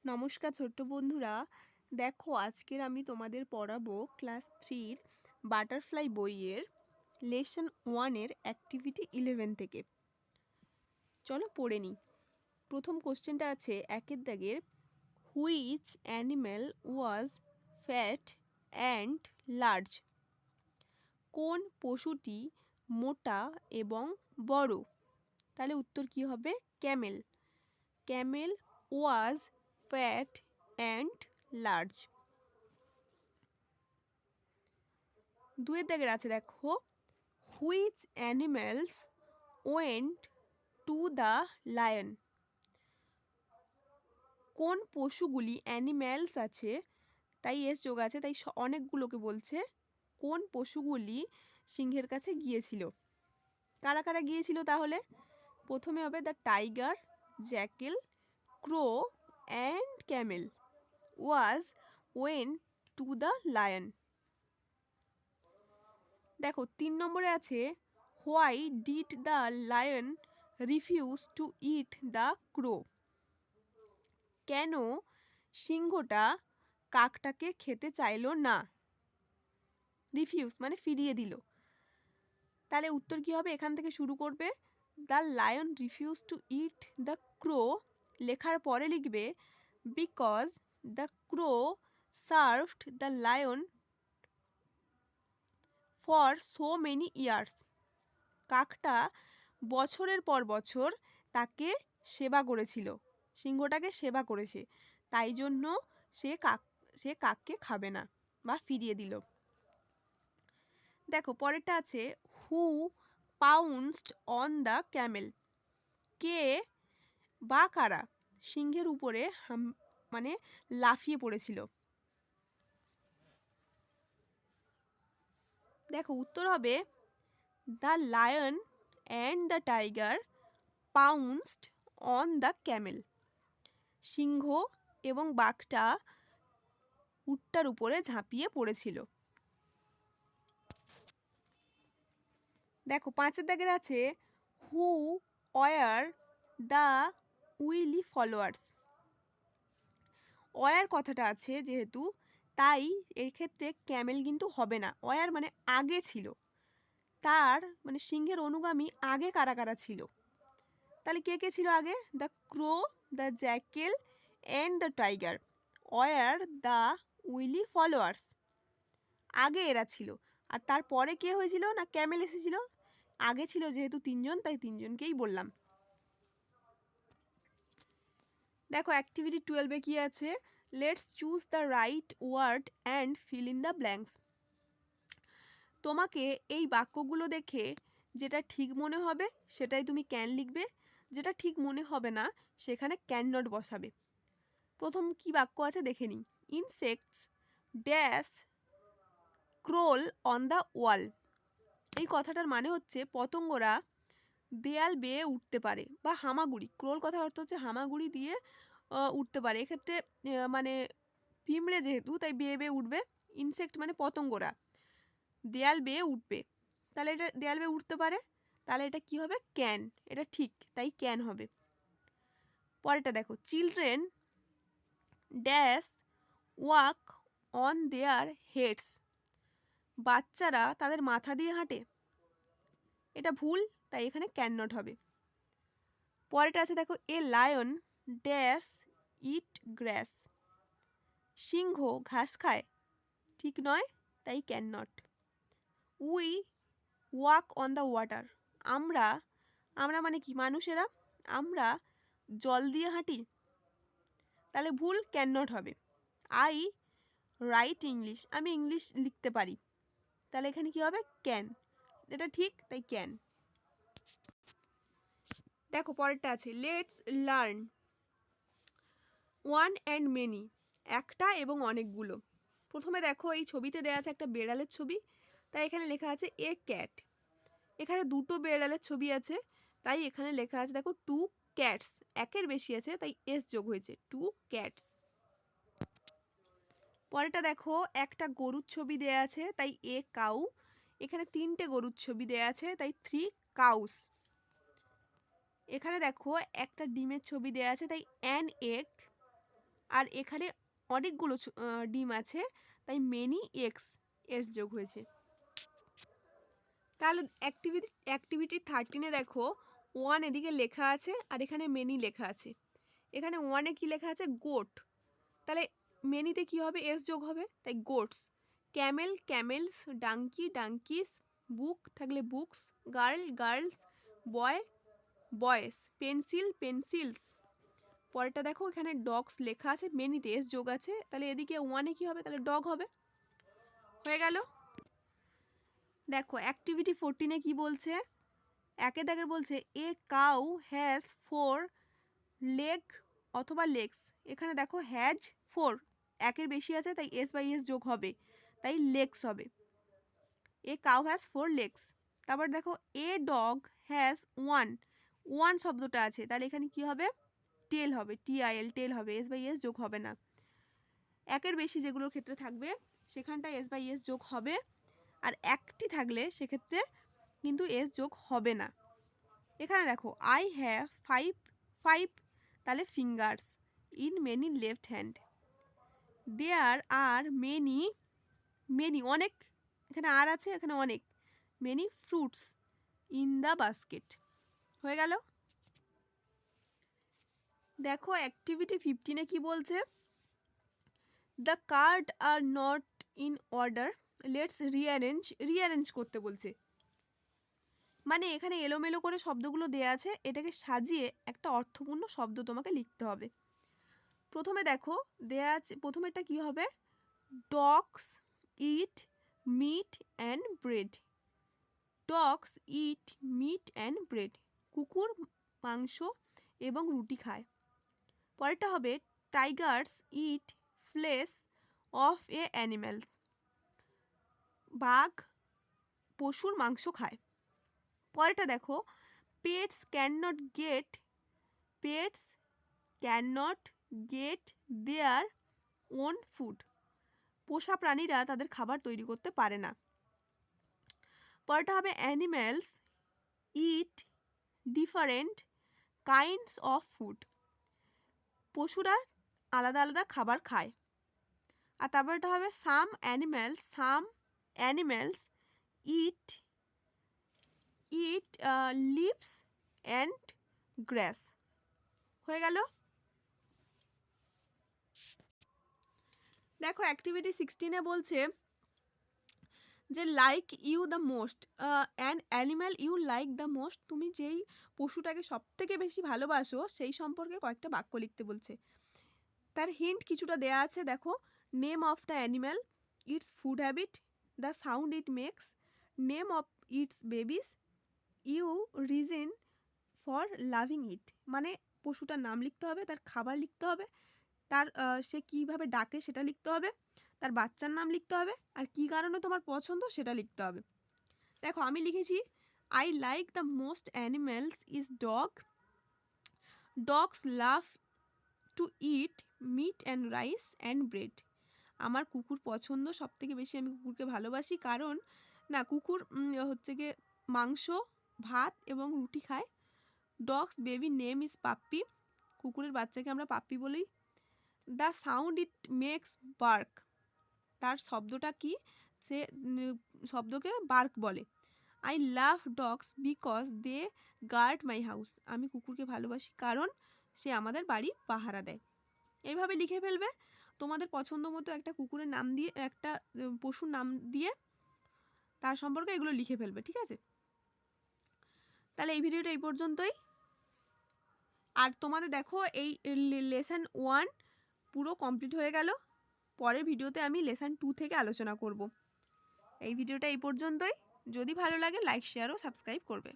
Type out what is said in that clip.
নমস্কার ছোট্ট বন্ধুরা, দেখো আজকের আমি তোমাদের পড়াবো ক্লাস 3-র বাটারফ্লাই বইয়ের লেসন 1-এর অ্যাক্টিভিটি 11 থেকে। চলো পড়ে নিই। প্রথম কোশ্চেনটা আছে একের দাগের, which animal was fat and large? কোন পশুটি মোটা এবং বড়? তাহলে উত্তর কি হবে? Camel. Camel was fat and large. দুয়ের দাগের আছে দেখো, which animals went to the lion? কোন পশুগুলি, অ্যানিম্যালস আছে তাই এস যোগ আছে, তাই অনেকগুলোকে বলছে। কোন পশুগুলি সিংহের কাছে গিয়েছিল? কারা কারা গিয়েছিল তাহলে? প্রথমে হবে the tiger, jackal, crow and camel was went to the lion. দেখো 3 নম্বরে আছে, why did the lion refuse to eat the crow? কেন সিংহটা কাকটাকে খেতে চাইলো না? রিফিউজ মানে ফিরিয়ে দিল। তাহলে উত্তর কি হবে? এখান থেকে শুরু করবে, the lion refuse to eat the crow, লেখার পরে লিখবে because the crow served the lion for so many years. কাকটা বছরের পর বছর তাকে সেবা করেছিল, সিংহটাকে সেবা করেছে, তাই জন্য সে কাককে খাবে না বা ফিরিয়ে দিল। দেখো পরেরটা আছে, হু পাউন্সড অন দ্য ক্যামেল? কে বা কারা সিংহের উপরে মানে লাফিয়ে পড়েছিল? দেখো উত্তর হবে the lion and the tiger pounced on the camel. সিংহ এবং বাঘটা উটটার উপরে ঝাঁপিয়ে পড়েছিল। দেখো 5-এর দাগের আছে, who were the wily followers? Were কথাটা আছে যেহেতু, তাই এর ক্ষেত্রে ক্যামেল কিন্তু হবে না। ওয়ার মানে আগে ছিল, তার মানে সিংহের অনুগামী আগে কারা কারা ছিল? তাহলে কে কে ছিল আগে? The crow, the jackal and the tiger were the wily followers. আগে এরা ছিল। আর তারপরে কে হয়েছিল? না ক্যামেল এসেছিল। আগে ছিল যেহেতু 3 জন, তাই 3 জনকেই বললাম। দেখো অ্যাক্টিভিটি 12-এ কি আছে, let's choose the right word and fill in the blanks. তোমাকে এই বাক্যগুলো দেখে যেটা ঠিক মনে হবে সেটাই তুমি ক্যান লিখবে, যেটা ঠিক মনে হবে না সেখানে ক্যান নট বসাবে। প্রথম কি বাক্য আছে দেখে নিই। Insects dash crawl on the wall. এই কথাটার মানে হচ্ছে পতঙ্গরা দেয়াল বেয়ে উঠতে পারে বা হামাগুড়ি। ক্রোল কথার অর্থ হচ্ছে হামাগুড়ি দিয়ে উঠতে পারে। এক্ষেত্রে মানে পিঁমড়ে যেহেতু, তাই বেয়ে বেয়ে উঠবে। ইনসেক্ট মানে পতঙ্গরা দেয়াল বেয়ে উঠবে, তাহলে এটা দেয়াল বেয়ে উঠতে পারে, তাহলে এটা কি হবে? ক্যান। এটা ঠিক, তাই ক্যান হবে। পরেরটা দেখো, children dash walk on their heads. বাচ্চারা তাদের মাথা দিয়ে হাঁটে। এটা ভুল, তাই এখানে ক্যান নট হবে। পরেরটা আছে দেখো, এ লায়ন ড্যাশ ইট গ্রাস। সিংহ ঘাস খায়। ঠিক নয়, তাই can not. We walk on the water. আমরা মানে কি? মানুষেরা। আমরা জল দিয়ে হাঁটি, তাহলে ভুল, ক্যান নট হবে। I right English. আমি ইংলিশ লিখতে পারি, তাহলে এখানে কি হবে? ক্যান। এটা ঠিক, তাই ক্যান। দেখো পরেরটা আছে, let's learn one and many. একটা এবং অনেকগুলো। প্রথমে দেখো এই ছবিতে দেওয়া আছে একটা বেড়ালের ছবি, তাই এখানে লেখা আছে এ ক্যাট। এখানে দুটো বেড়ালের ছবি আছে, তাই এখানে লেখা আছে দেখো টু ক্যাটস। একের বেশি আছে তাই এস যোগ হয়েছে, টু ক্যাটস। পরেরটা দেখো একটা গরুর ছবি দেয়া আছে, তাই এ কাউ। এখানে 3টে গরুর ছবি দেয়া আছে, তাই 3 কাউস। এখানে দেখো একটা ডিমের ছবি দেয়া আছে, তাই অ্যান এগ। আর এখানে অনেকগুলো ডিম আছে, তাই মেনি এগস এস যোগ হয়েছে। তাহলে অ্যাক্টিভিটি 13-এ দেখো 1 এদিকে লেখা আছে আর এখানে মেনি লেখা আছে। এখানে 1-এ কি লেখা আছে? গোট। তাহলে মেনিতে কি হবে? এস যোগ হবে, তাই গোটস। ক্যামেল ক্যামেলস, ডাঙ্কি ডাঙ্কিস, বুক থাকলে বুকস, গার্ল গার্লস, বয় বয়েস, পেন্সিল পেন্সিলস। পরেরটা দেখো এখানে ডগস লেখা আছে, মেনিতে এস যোগ আছে, তাহলে এদিকে 1-এ কি হবে? তাহলে ডগ হবে। হয়ে গেল। দেখো অ্যাক্টিভিটি 14-এ কি বলছে? একে দাগের বলছে এ কাউ হ্যাজ 4 লেগ অথবা লেগস। এখানে দেখো হ্যাজ 4, একের বেশি আছে তাই এস বাই এস যোগ হবে, তাই লেগস হবে। A cow has 4 legs. তারপর দেখো এ ডগ হ্যাজ 1 শব্দটা আছে, তাহলে এখানে কি হবে? টেল হবে, TIL টেল হবে, এস বাই এস যোগ হবে না। একের বেশি যেগুলোর ক্ষেত্রে থাকবে সেখানটায় এস বাই এস যোগ হবে, আর একটি থাকলে সেক্ষেত্রে কিন্তু এস যোগ হবে না। এখানে দেখো আই হ্যাভ 5 তাহলে fingers in many left hand. There are many অনেক, এখানে আর আছে এখানে অনেক, many fruits in the basket. হয়ে গেল। দেখো অ্যাক্টিভিটি 15-এ কি বলছে? The card are not in order, let's rearrange করতে বলছে। মানে এখানে এলোমেলো করে শব্দগুলো দেয়া আছে, এটাকে সাজিয়ে একটা অর্থপূর্ণ শব্দ তোমাকে লিখতে হবে। প্রথমে দেখো দেয়া আছে, প্রথমেরটা কি হবে? Dogs eat meat and bread. Dogs eat meat and bread, কুকুর মাংস এবং রুটি খায়। পরেরটা হবে tigers eat flesh of a animals. বাঘ পশুর মাংস খায়। পরেরটা দেখো pets can not get their own food. পোষা প্রাণীরা তাদের খাবার তৈরি করতে পারে না। পরেরটা হবে animals eat different kinds of food. পশুরা আলাদা আলাদা খাবার খায়। আর তারপরটা হবে some animals eat leaves and grass. হয়ে গেল। দেখো অ্যাক্টিভিটি 16-এ বলছে যে like you the most, an animal you like the most. তুমি যেই পশুটাকে সব থেকে বেশি ভালোবাসো সেই সম্পর্কে কয়েকটা বাক্য লিখতে বলছে। তার হিন্ট কিছুটা দেয়া আছে, দেখো name of the animal, its food habit, the sound it makes, name of its babies, you reason for loving it. মানে পশুটার নাম লিখতে হবে, তার খাবার লিখতে হবে, তার সে কীভাবে ডাকে সেটা লিখতে হবে, তার বাচ্চার নাম লিখতে হবে, আর কী কারণে তোমার পছন্দ সেটা লিখতে হবে। দেখো আমি লিখেছি I like the most animals is dog. Dogs love to it meat and rice and bread. আমার কুকুর পছন্দ, সব থেকে বেশি আমি কুকুরকে ভালোবাসি, কারণ না কুকুর হচ্ছে গিয়ে মাংস, ভাত এবং রুটি খায়। Dogs baby name is puppy. কুকুরের বাচ্চাকে আমরা পাপ্পি বলি। The sound it makes bark. তার শব্দটা কি? সে শব্দকে বার্ক বলে। I love dogs because they guard my house. আমি কুকুরকে ভালোবাসি কারণ সে আমাদের বাড়ি পাহারা দেয়। এইভাবে লিখে ফেলবে তোমাদের পছন্দ মতো একটা কুকুরের নাম দিয়ে, একটা পশুর নাম দিয়ে তার সম্পর্কে এগুলো লিখে ফেলবে, ঠিক আছে? তাহলে এই ভিডিওটা এই পর্যন্তই। আর তোমাদের দেখো এই লেসন 1 পুরো কমপ্লিট হয়ে গেল। পরের ভিডিওতে আমি লেসন 2 থেকে আলোচনা করব। এই ভিডিওটা এই পর্যন্তই। যদি ভালো লাগে লাইক শেয়ার ও সাবস্ক্রাইব করবে।